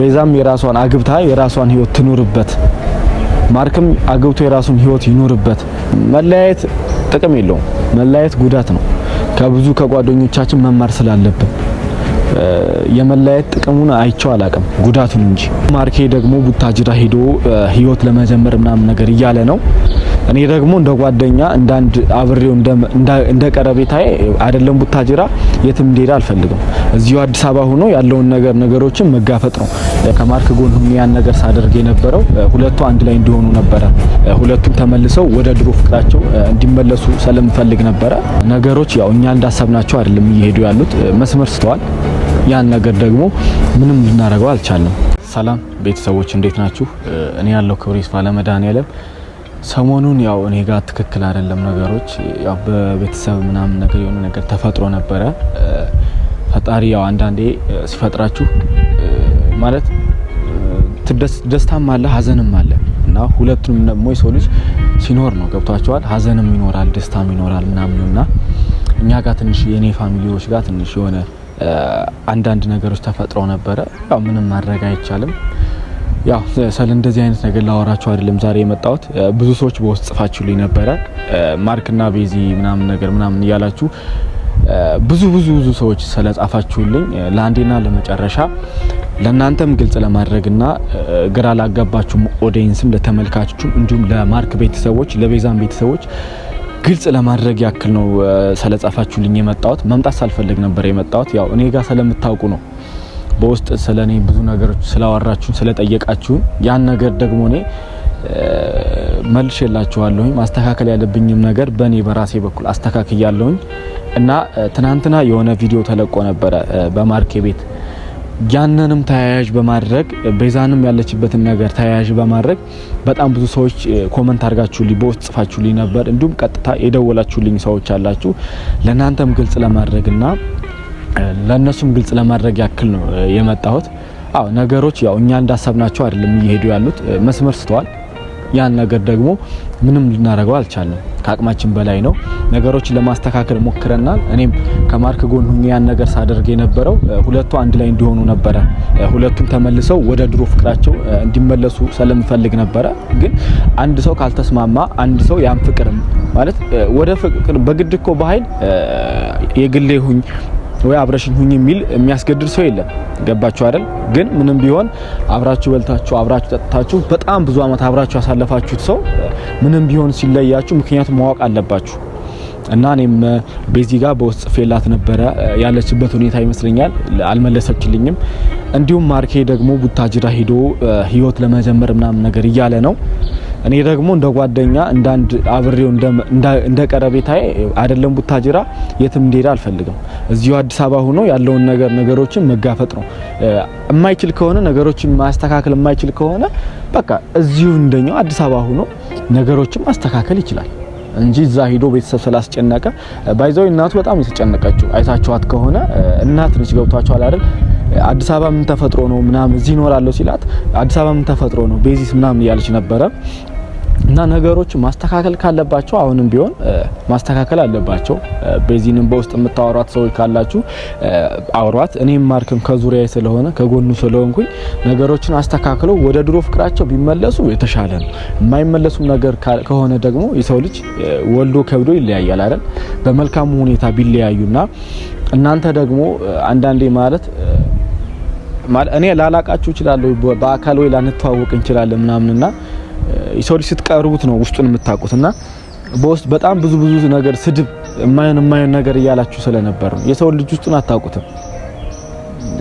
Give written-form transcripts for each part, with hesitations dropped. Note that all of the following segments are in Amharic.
ቤዛም የራሷን አግብታ የራሷን ህይወት ትኖርበት፣ ማርክም አግብቶ የራሱን ህይወት ይኖርበት። መለያየት ጥቅም የለውም። መለያየት ጉዳት ነው። ከብዙ ከጓደኞቻችን መማር ስላለብን የመለያየት ጥቅሙን አይቼው አላቅም፣ ጉዳቱን እንጂ። ማርኬ ደግሞ ቡታጅራ ሄዶ ህይወት ለመጀመር ምናምን ነገር እያለ ነው። እኔ ደግሞ እንደ ጓደኛ እንዳንድ አብሬው እንደ ቀረቤታዬ አይደለም ቡታጅራ የትም እንዲሄድ አልፈልግም። እዚሁ አዲስ አበባ ሆኖ ያለውን ነገሮችን መጋፈጥ ነው። ከማርክ ጎን ሆኜ ያን ነገር ሳደርግ የነበረው ሁለቱ አንድ ላይ እንዲሆኑ ነበረ። ሁለቱም ተመልሰው ወደ ድሮ ፍቅራቸው እንዲመለሱ ስለምፈልግ ነበረ። ነገሮች ያው እኛ እንዳሰብናቸው አይደለም እየሄዱ ያሉት፣ መስመር ስተዋል። ያን ነገር ደግሞ ምንም ልናደርገው አልቻለም። ሰላም ቤተሰቦች እንዴት ናችሁ? እኔ ያለው ክብር ይስፋ ለመድኃኒዓለም። ሰሞኑን ያው እኔ ጋር ትክክል አይደለም ነገሮች። ያው በቤተሰብ ምናምን ነገር የሆነ ነገር ተፈጥሮ ነበረ። ፈጣሪ ያው አንዳንዴ ሲፈጥራችሁ ማለት ደስታም አለ ሀዘንም አለ እና ሁለቱንም ደግሞ የሰው ልጅ ሲኖር ነው ገብቷቸዋል። ሀዘንም ይኖራል ደስታም ይኖራል ምናምንና እኛ ጋር ትንሽ የኔ ፋሚሊዎች ጋር ትንሽ የሆነ አንዳንድ ነገሮች ተፈጥረው ነበረ። ያው ምንም ማድረግ አይቻልም። ያው ስለ እንደዚህ አይነት ነገር ላወራችሁ አይደለም ዛሬ የመጣሁት። ብዙ ሰዎች በውስጥ ጽፋችሁልኝ ነበረ ማርክና ቤዚ ምናምን ነገር ምናምን እያላችሁ ብዙ ሰዎች ስለጻፋችሁልኝ ለአንዴና ለመጨረሻ ለናንተም ግልጽ ለማድረግና ግራ ላጋባችሁ ኦዲየንስም ለተመልካቾችም እንዲሁም ለማርክ ቤተሰቦች ለቤዛም ቤተሰቦች ግልጽ ለማድረግ ያክል ነው ስለጻፋችሁልኝ የመጣሁት። መምጣት ሳልፈልግ ነበር የመጣሁት። ያው እኔ ጋር ስለምታውቁ ነው። በውስጥ ስለኔ ብዙ ነገሮች ስላወራችሁ ስለጠየቃችሁ ያን ነገር ደግሞ እኔ መልሼላችኋለሁ። ማስተካከል ያለብኝም ነገር በኔ በራሴ በኩል አስተካክያለሁኝ እና ትናንትና የሆነ ቪዲዮ ተለቆ ነበረ በማርክ ቤት። ያንንም ተያያዥ በማድረግ ቤዛንም ያለችበትን ነገር ተያያዥ በማድረግ በጣም ብዙ ሰዎች ኮሜንት አድርጋችሁልኝ በውስጥ ጽፋችሁልኝ ነበር። እንዲሁም ቀጥታ የደወላችሁልኝ ሰዎች አላችሁ። ለናንተም ግልጽ ለማድረግና ለነሱም ግልጽ ለማድረግ ያክል ነው የመጣሁት። አዎ ነገሮች ያው እኛ እንዳሰብናቸው አይደለም እየሄዱ ያሉት፣ መስመር ስተዋል። ያን ነገር ደግሞ ምንም ልናደርገው አልቻለም። ከአቅማችን በላይ ነው። ነገሮችን ለማስተካከል ሞክረናል። እኔም ከማርክ ጎን ሆኜ ያን ነገር ሳደርግ የነበረው ሁለቱ አንድ ላይ እንዲሆኑ ነበረ። ሁለቱም ተመልሰው ወደ ድሮ ፍቅራቸው እንዲመለሱ ስለምፈልግ ነበረ። ግን አንድ ሰው ካልተስማማ አንድ ሰው ያን ፍቅር ማለት ወደ ፍቅር በግድ እኮ በኃይል የግሌ ሁኝ ወይ አብረሽኝ ሁኝ የሚል የሚያስገድድ ሰው የለም። ገባችሁ አይደል? ግን ምንም ቢሆን አብራችሁ በልታችሁ አብራችሁ ጠጥታችሁ በጣም ብዙ አመት አብራችሁ ያሳለፋችሁት ሰው ምንም ቢሆን ሲለያችሁ ምክንያቱም ማወቅ አለባችሁ። እና እኔም ቤዚ ጋር በውስጥ ጽፌላት ነበረ። ያለችበት ሁኔታ ይመስለኛል አልመለሰችልኝም። እንዲሁም ማርኬ ደግሞ ቡታጅራ ሄዶ ህይወት ለመጀመር ምናምን ነገር እያለ ነው። እኔ ደግሞ እንደ ጓደኛ እንዳንድ አብሬው እንደ ቀረቤታዬ አይደለም ቡታጅራ የትም እንዲሄድ አልፈልግም። እዚሁ አዲስ አበባ ሆኖ ያለውን ነገሮችን መጋፈጥ ነው። የማይችል ከሆነ ነገሮችን ማስተካከል የማይችል ከሆነ በቃ እዚሁ እንደኛው አዲስ አበባ ሆኖ ነገሮችን ማስተካከል ይችላል እንጂ እዛ ሄዶ ቤተሰብ ስላስጨነቀ ባይዘው እናቱ በጣም የተጨነቀችው አይታችኋት ከሆነ እናት ነች። ገብቷችኋል አይደል? አዲስ አበባ ምን ተፈጥሮ ነው ምናምን እዚህ እኖራለሁ ሲላት አዲስ አበባ ምን ተፈጥሮ ነው ቤዚስ ምናምን እያለች ነበረ። እና ነገሮች ማስተካከል ካለባቸው አሁንም ቢሆን ማስተካከል አለባቸው። ቤዚንም በውስጥ የምታወሯት ሰዎች ካላችሁ አውሯት። እኔም ማርክም ከዙሪያዬ ስለሆነ ከጎኑ ስለሆንኩኝ ነገሮችን አስተካክለው ወደ ድሮ ፍቅራቸው ቢመለሱ የተሻለ ነው። የማይመለሱም ነገር ከሆነ ደግሞ የሰው ልጅ ወልዶ ከብዶ ይለያያል አይደል? በመልካም ሁኔታ ቢለያዩና እናንተ ደግሞ አንዳንዴ ማለት እኔ ላላቃችሁ ይችላል በአካል ወይ ላንተዋወቅ እንችላለን ምናምንና የሰው ልጅ ስትቀርቡት ነው ውስጡን የምታውቁትና በውስጥ በጣም ብዙ ነገር ስድብ የማይሆን ነገር እያላችሁ ስለነበር ነው። የሰው ልጅ ውስጡን አታውቁትም።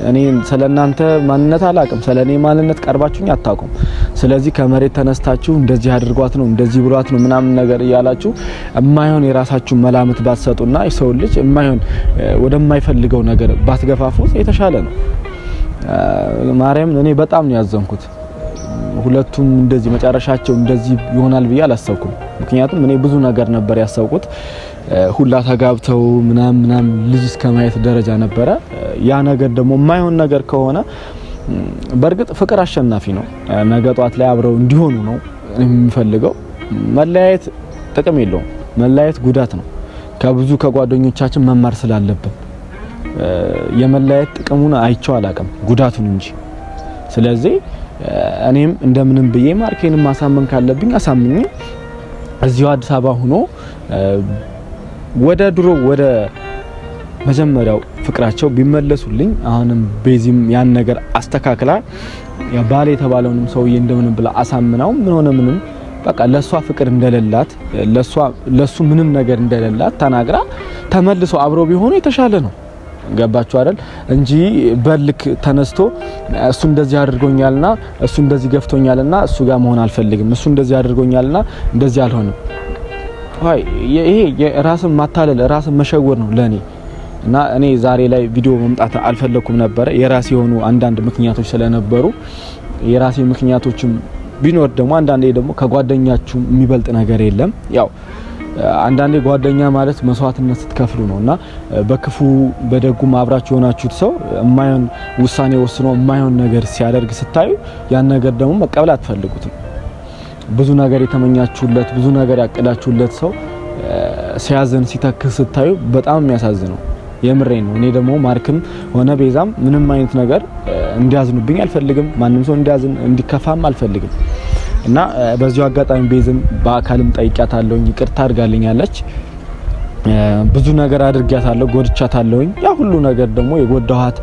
እኔ ስለናንተ ማንነት አላውቅም፣ ስለኔ ማንነት ቀርባችሁኝ አታውቁም። ስለዚህ ከመሬት ተነስታችሁ እንደዚህ አድርጓት ነው እንደዚህ ብሏት ነው ምናምን ነገር እያላችሁ የማይሆን የራሳችሁ መላምት ባትሰጡና የሰው ልጅ የማይሆን ወደማይፈልገው ነገር ባትገፋፉት የተሻለ ነው። ማርያም እኔ በጣም ነው ያዘንኩት። ሁለቱም እንደዚህ መጨረሻቸው እንደዚህ ይሆናል ብዬ አላሰብኩም። ምክንያቱም እኔ ብዙ ነገር ነበር ያሰብኩት። ሁላ ተጋብተው ምናምን ልጅ እስከማየት ደረጃ ነበረ። ያ ነገር ደግሞ የማይሆን ነገር ከሆነ በእርግጥ ፍቅር አሸናፊ ነው። ነገ ጧት ላይ አብረው እንዲሆኑ ነው የሚፈልገው። መለያየት ጥቅም የለውም። መለያየት ጉዳት ነው። ከብዙ ከጓደኞቻችን መማር ስላለብን የመለያየት ጥቅሙን አይቼው አላቅም፣ ጉዳቱን እንጂ። ስለዚህ እኔም እንደምንም ብዬ ማርኬንም ማሳመን ካለብኝ አሳምኜ እዚሁ አዲስ አበባ ሆኖ ወደ ድሮ ወደ መጀመሪያው ፍቅራቸው ቢመለሱልኝ አሁንም ቤዚም ያን ነገር አስተካክላ ባል የተባለውንም ሰውዬ እንደምንም ብላ አሳምናው ምን ሆነ ምንም በቃ ለሷ ፍቅር እንደሌላት ለሱ ምንም ነገር እንደሌላት ተናግራ ተመልሶ አብሮ ቢሆኑ የተሻለ ነው። ገባችሁ አይደል? እንጂ በልክ ተነስቶ እሱ እንደዚህ አድርጎኛልና እሱ እንደዚህ ገፍቶኛልና እሱ ጋር መሆን አልፈልግም፣ እሱ እንደዚህ አድርጎኛልና እንደዚህ አልሆንም። አይ ይሄ የራስን ማታለል ራስን መሸወር ነው ለኔ። እና እኔ ዛሬ ላይ ቪዲዮ መምጣት አልፈለኩም ነበር። የራሴ የሆኑ አንዳንድ ምክንያቶች ስለነበሩ የራሴ ምክንያቶችም ቢኖር ደግሞ አንዳንዴ ደግሞ ከጓደኛችሁ የሚበልጥ ነገር የለም። ያው አንዳንዴ ጓደኛ ማለት መስዋዕትነት ስትከፍሉ ነውና በክፉ በደጉም አብራችሁ የሆናችሁት ሰው የማይሆን ውሳኔ ወስኖ የማይሆን ነገር ሲያደርግ ስታዩ ያን ነገር ደግሞ መቀበል አትፈልጉትም። ብዙ ነገር የተመኛችሁለት ብዙ ነገር ያቀዳችሁለት ሰው ሲያዘን ሲተክስ ስታዩ በጣም የሚያሳዝነው የምሬን ነው። እኔ ደግሞ ማርክም ሆነ ቤዛም ምንም አይነት ነገር እንዲያዝኑብኝ አልፈልግም። ማንም ሰው እንዲያዝን እንዲከፋም አልፈልግም። እና በዚሁ አጋጣሚ ቤዝም በአካልም ጠይቂያታለሁ፣ ይቅርታ አድርጋልኛለች። ብዙ ነገር አድርጊያታለሁ፣ ጎድቻታለሁኝ። ያ ሁሉ ነገር ደግሞ የጎዳኋት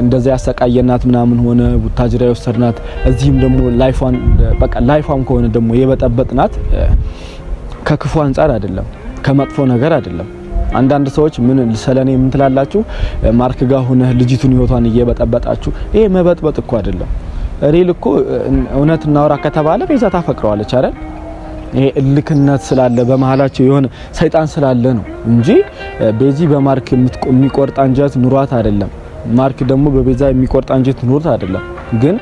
እንደዛ ያሰቃየናት ምናምን ሆነ ቡታጅራ የወሰድናት እዚህም ደግሞ ላይፏም ከሆነ ደግሞ የበጠበጥናት ከክፉ አንፃር አይደለም፣ ከመጥፎ ነገር አይደለም። አንዳንድ ሰዎች ምን ስለኔ ምን ትላላችሁ? ማርክ ጋር ሆነ ልጅቱን ህይወቷን እየበጠበጣችሁ። ይሄ መበጥበጥ እኮ አይደለም። ሪል እኮ እውነት እናወራ ከተባለ ቤዛ ታፈቅረዋለች አይደል? ይሄ እልክነት ስላለ በመሃላቸው የሆነ ሰይጣን ስላለ ነው እንጂ ቤዚ በማርክ የሚቆርጥ አንጀት ኑሯት አይደለም። ማርክ ደግሞ በቤዛ የሚቆርጥ አንጀት ኑሮት አይደለም። ግን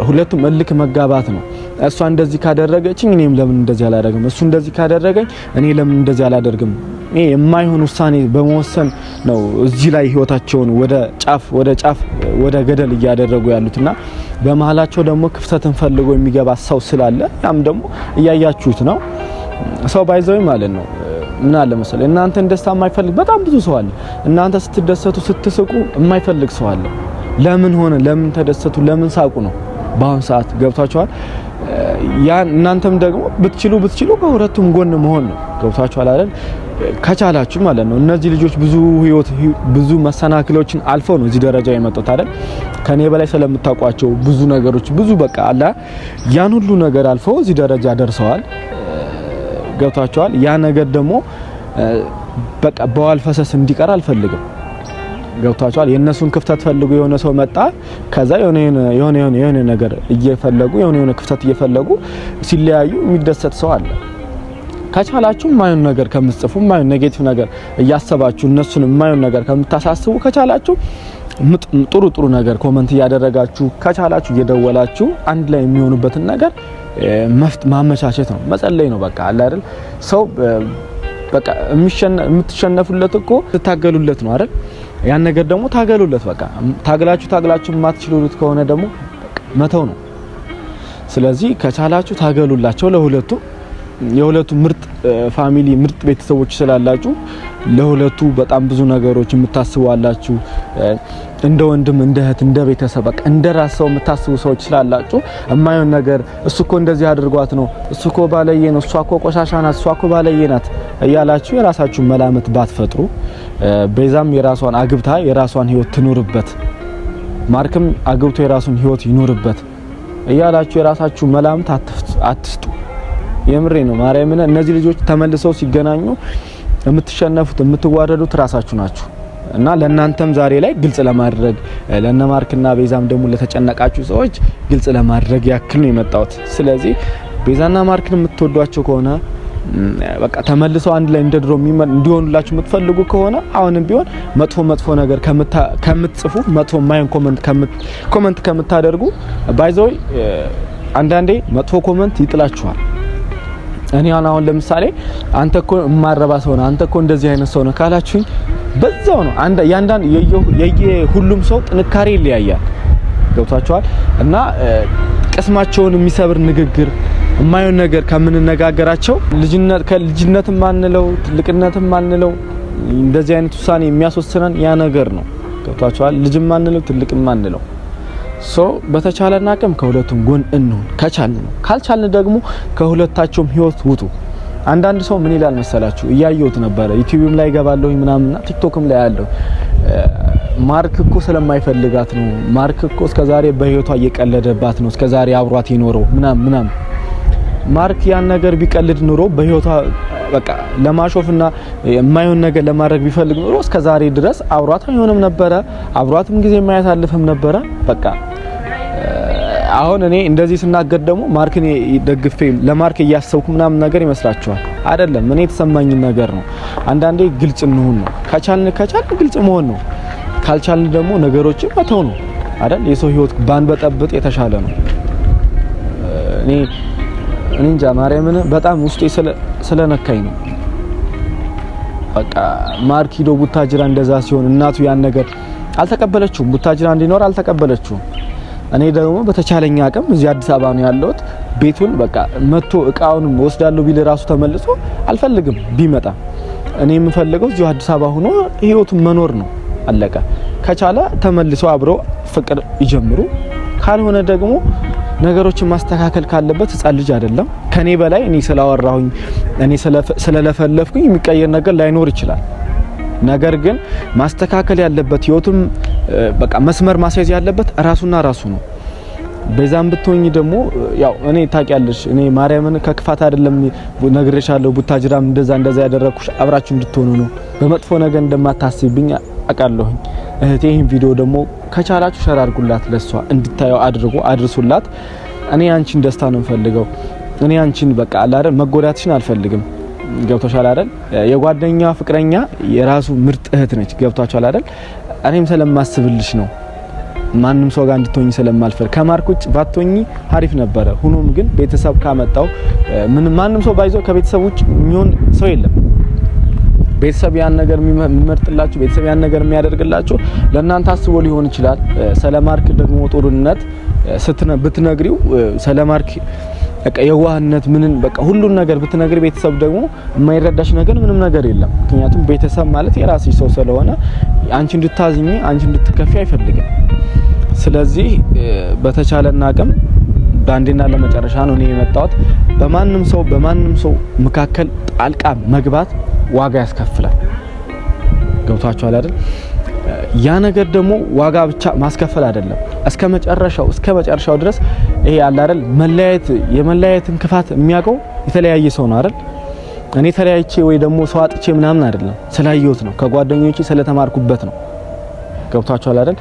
ሁለቱም እልክ መጋባት ነው። እሷ እንደዚህ ካደረገችኝ እኔም ለምን እንደዚህ አላደርግም፣ እሱ እንደዚህ ካደረገኝ እኔ ለምን እንደዚህ አላደርግም። ይሄ የማይሆን ውሳኔ በመወሰን ነው እዚህ ላይ ህይወታቸውን ወደ ጫፍ ወደ ገደል እያደረጉ ያሉትና በመሃላቸው ደግሞ ክፍተትን ፈልጎ የሚገባ ሰው ስላለ ያም ደግሞ እያያችሁት ነው። ሰው ባይዘው ማለት ነው ምን አለ መሰለ እናንተን ደስታ የማይፈልግ በጣም ብዙ ሰው አለ። እናንተ ስትደሰቱ ስትስቁ የማይፈልግ ሰው አለ። ለምን ሆነ ለምን ተደሰቱ ለምን ሳቁ ነው በአሁን ሰዓት ገብታችኋል። ያን እናንተም ደግሞ ብትችሉ ከሁለቱም ጎን መሆን ነው። ገብታችኋል አይደል? ከቻላችሁ ማለት ነው። እነዚህ ልጆች ብዙ መሰናክሎችን አልፈው ነው እዚህ ደረጃ የመጡት አይደል? ከኔ በላይ ስለምታውቋቸው ብዙ ነገሮች ብዙ በቃ አላ ያን ሁሉ ነገር አልፈው እዚህ ደረጃ ደርሰዋል። ገብታችኋል። ያ ነገር ደግሞ በቃ በዋል ፈሰስ እንዲቀር አልፈልግም። ገብታችኋል። የነሱን ክፍተት ፈልጉ የሆነ ሰው መጣ ከዛ የሆነ ነገር እየፈለጉ የሆነ ክፍተት እየፈለጉ ሲለያዩ የሚደሰት ሰው አለ። ከቻላችሁ ማይሆን ነገር ከምትጽፉ ማይሆን ኔጌቲቭ ነገር እያሰባችሁ እነሱን ማይሆን ነገር ከምታሳስቡ ከቻላችሁ ጥሩ ነገር ኮሜንት እያደረጋችሁ ከቻላችሁ እየደወላችሁ አንድ ላይ የሚሆኑበትን ነገር ማመቻቸት ነው፣ መጸለይ ነው። በቃ አለ አይደል? ሰው በቃ የምትሸነፉለት እኮ ትታገሉለት ነው አይደል? ያን ነገር ደግሞ ታገሉለት። በቃ ታግላችሁ የማትችሉት ከሆነ ደግሞ መተው ነው። ስለዚህ ከቻላችሁ ታገሉላቸው ለሁለቱ የሁለቱ ምርጥ ፋሚሊ ምርጥ ቤተሰቦች ስላላችሁ ለሁለቱ በጣም ብዙ ነገሮች የምታስቡዋላችሁ እንደ ወንድም እንደ እህት እንደ ቤተሰብ በቃ እንደ ራስ ሰው የምታስቡ ሰዎች ስላላችሁ የማይሆን ነገር እሱ እኮ እንደዚህ አድርጓት ነው፣ እሱ እኮ ባለየ ነው፣ እሷ እኮ ቆሻሻ ናት፣ እሷ እኮ ባለየ ናት እያላችሁ የራሳችሁ መላምት ባትፈጥሩ፣ ቤዛም የራሷን አግብታ የራሷን ህይወት ትኑርበት፣ ማርክም አግብቶ የራሱን ህይወት ይኑርበት እያላችሁ የራሳችሁ መላምት አትስጡ። የምሬ ነው ማርያምን። እነዚህ ልጆች ተመልሰው ሲገናኙ የምትሸነፉት የምትዋረዱት ራሳችሁ ናችሁ። እና ለእናንተም ዛሬ ላይ ግልጽ ለማድረግ ለነማርክና ቤዛም ደግሞ ለተጨነቃችሁ ሰዎች ግልጽ ለማድረግ ያክል ነው የመጣሁት። ስለዚህ ቤዛና ማርክን የምትወዷቸው ከሆነ በቃ ተመልሰው አንድ ላይ እንደድሮ እንዲሆኑላችሁ የምትፈልጉ ከሆነ አሁንም ቢሆን መጥፎ ነገር ከምትጽፉ መጥፎ ማይን ኮሜንት ከምታደርጉ ባይዘው አንዳንዴ መጥፎ ኮሜንት ይጥላችኋል። እኔ አሁን ለምሳሌ አንተ እኮ የማረባ ሰው ነህ፣ አንተ እኮ እንደዚህ አይነት ሰው ነህ ካላችሁኝ በዛው ነው። ሁሉም ሰው ጥንካሬ ይለያያል። ገብታችኋል። እና ቅስማቸውን የሚሰብር ንግግር የማይሆን ነገር ከምንነጋገራቸው ልጅነት ማንለው ትልቅነት ማንለው እንደዚህ አይነት ውሳኔ የሚያስወስነን ያ ነገር ነው። ገብታችኋል። ልጅ ማንለው ትልቅ ማንለው በተቻለና አቅም ከሁለቱም ጎን እንሁን ከቻልን ነው። ካልቻልን ደግሞ ከሁለታቸውም ህይወት ውጡ። አንዳንድ ሰው ምን ይላል መሰላችሁ? እያየሁት ነበር ዩቲዩብም ላይ ገባለሁ ምናምንና ቲክቶክም ላይ ያለው ማርክ እኮ ስለማይፈልጋት ነው። ማርክ እኮ እስከዛሬ በህይወቷ እየቀለደባት ነው እስከዛሬ አብሯት ይኖረው ምናምን። ማርክ ያን ነገር ቢቀልድ ኑሮ በህይወቷ በቃ ለማሾፍና የማይሆን ነገር ለማድረግ ቢፈልግ ኑሮ እስከዛሬ ድረስ አብሯት አይሆንም ነበረ። አብሯትም ጊዜ የማያሳልፍም ነበረ። በቃ አሁን እኔ እንደዚህ ስናገር ደግሞ ማርክን ደግፌ ለማርክ እያሰብኩ ምናምን ነገር ይመስላችኋል? አይደለም። እኔ የተሰማኝ ነገር ነው። አንዳንዴ ግልጽ እንሁን ነው። ከቻልን ግልጽ መሆን ነው። ካልቻልን ደግሞ ነገሮችን መተው ነው አይደል? የሰው ህይወት ባንበጠብጥ የተሻለ ነው። እኔ እንጃ ማርያምን በጣም ውስጤ ስለነካኝ ነው። በቃ ማርክ ሂዶ ቡታጅራ እንደዛ ሲሆን እናቱ ያን ነገር አልተቀበለችውም። ቡታጅራ እንዲኖር አልተቀበለችውም። እኔ ደግሞ በተቻለኝ አቅም እዚህ አዲስ አበባ ነው ያለሁት። ቤቱን በቃ መጥቶ እቃውንም ወስዳለሁ ቢል ራሱ ተመልሶ አልፈልግም ቢመጣ። እኔ የምፈልገው እዚህ አዲስ አበባ ሆኖ ህይወቱን መኖር ነው። አለቀ። ከቻለ ተመልሶ አብሮ ፍቅር ይጀምሩ። ካልሆነ ደግሞ ነገሮችን ማስተካከል ካለበት ህፃን ልጅ አይደለም። ከኔ በላይ እኔ ስላወራሁኝ እኔ ስለለፈለፍኩኝ የሚቀየር ነገር ላይኖር ይችላል። ነገር ግን ማስተካከል ያለበት ህይወቱም በቃ መስመር ማስያዝ ያለበት ራሱና ራሱ ነው። በዛም ብትሆኚ ደግሞ ያው እኔ ታውቂያለሽ፣ እኔ ማርያምን ከክፋት አይደለም ነግሬሻለሁ። ቡታጅራም እንደዛ ያደረኩሽ አብራችሁ እንድትሆኑ ነው። በመጥፎ ነገር እንደማታስብኝ አውቃለሁ። እህቴ ይሄን ቪዲዮ ደግሞ ከቻላችሁ ሸር አድርጉላት፣ ለሷ እንድታየው አድርሱላት። እኔ አንቺን ደስታ ነው ፈልገው። እኔ አንቺን በቃ አላረ መጎዳትሽን አልፈልግም። ገብቶሻል አይደል? የጓደኛ ፍቅረኛ የራሱ ምርጥ እህት ነች። ገብቷቻል አይደል? እኔም ስለማስብልሽ ነው። ማንንም ሰው ጋር እንድትሆኚ ስለማልፈልግ ከማርክ ውጭ ባትሆኚ አሪፍ ነበረ። ሆኖም ግን ቤተሰብ ካመጣው ማንም ሰው ባይዞ ከቤተሰብ ውጭ የሚሆን ሰው የለም። ቤተሰብ ያን ነገር የሚመርጥላችሁ፣ ቤተሰብ ያን ነገር የሚያደርግላችሁ ለእናንተ አስቦ ሊሆን ይችላል። ሰለማርክ ደግሞ ጦርነት ብትነግሪው ሰለማርክ በቃ የዋህነት ምንን በቃ ሁሉን ነገር ብትነግሪ ቤተሰብ ደግሞ የማይረዳሽ ነገር ምንም ነገር የለም። ምክንያቱም ቤተሰብ ማለት የራስሽ ሰው ስለሆነ አንቺ እንድታዝኚ አንቺ እንድትከፊ አይፈልግም። ስለዚህ በተቻለና አቅም በአንዴና ለመጨረሻ ነው እኔ የመጣሁት። በማንም ሰው መካከል ጣልቃ መግባት ዋጋ ያስከፍላል። ገብታችኋል አይደል? ያ ነገር ደግሞ ዋጋ ብቻ ማስከፈል አይደለም፣ እስከ መጨረሻው ድረስ ይሄ አለ አይደል? የመለያየትን ክፋት የሚያውቀው የተለያየ ሰው ነው አይደል? እኔ ተለያይቼ ወይ ደግሞ ሰው አጥቼ ምናምን አይደለም፣ ስላየሁት ነው፣ ከጓደኞቼ ስለተማርኩበት ነው። ገብታችኋል አይደል?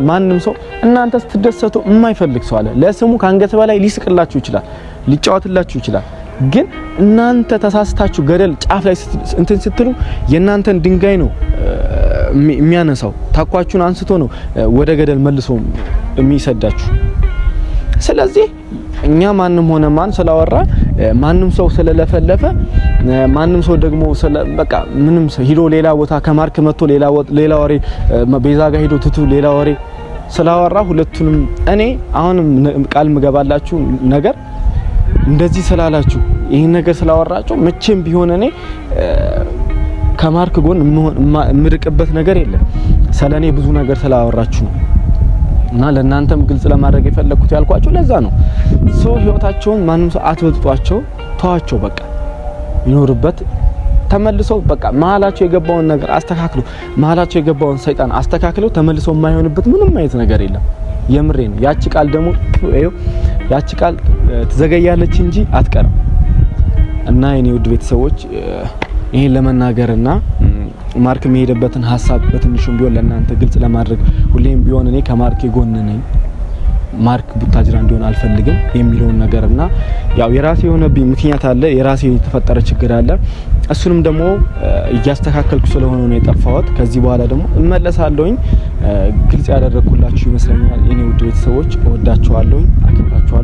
ማንም ሰው እናንተ ስትደሰቱ የማይፈልግ ሰው አለ። ለስሙ ከአንገት በላይ ሊስቅላችሁ ይችላል፣ ሊጫወትላችሁ ይችላል። ግን እናንተ ተሳስታችሁ ገደል ጫፍ ላይ እንትን ስትሉ የእናንተን ድንጋይ ነው የሚያነሳው። ታኳችሁን አንስቶ ነው ወደ ገደል መልሶ የሚሰዳችሁ። ስለዚህ እኛ ማንም ሆነ ማን ስላወራ ማንም ሰው ስለለፈለፈ ማንም ሰው ደግሞ በቃ ምንም ሰው ሂዶ ሌላ ቦታ ከማርክ መጥቶ ሌላ ወሬ ቤዛ ጋር ሂዶ ትቱ ሌላ ወሬ ስላወራ ሁለቱንም እኔ አሁንም ቃል ምገባላችሁ ነገር እንደዚህ ስላላችሁ ይሄን ነገር ስላወራችሁ መቼም ቢሆን እኔ ከማርክ ጎን ምርቅበት ነገር የለም። ስለኔ ብዙ ነገር ስላወራችሁ ነው እና ለእናንተም ግልጽ ለማድረግ የፈለኩት ያልኳችሁ ለዛ ነው። ህይወታቸውን ማንም ሰው አትወጥቷቸው፣ ተዋቸው። በቃ ይኖርበት። ተመልሰው በቃ መሀላቸው የገባውን ነገር አስተካክሉ። መሀላቸው የገባውን ሰይጣን አስተካክለው ተመልሰው የማይሆንበት ምንም አይነት ነገር የለም። የምሬ ነው። ያቺ ቃል ደግሞ ያቺ ቃል ትዘገያለች እንጂ አትቀርም። እና የኔ ውድ ቤተሰቦች ይሄን ለመናገርና ማርክ የሚሄድበትን ሐሳብ በትንሹም ቢሆን ለእናንተ ግልጽ ለማድረግ ሁሌም ቢሆን እኔ ከማርክ ጎን ነኝ። ማርክ ቡታጅራ እንዲሆን አልፈልግም የሚለውን ነገርና ያው የራሴ የሆነብኝ ምክንያት አለ፣ የራሴ የተፈጠረ ችግር አለ። እሱንም ደግሞ እያስተካከልኩ ስለሆነ ነው የጠፋሁት። ከዚህ በኋላ ደግሞ እመለሳለሁኝ። ግልጽ ያደረኩላችሁ ይመስለኛል። የኔ ውድ ቤተሰቦች እወዳችኋለሁ፣ አከብራችኋለሁ።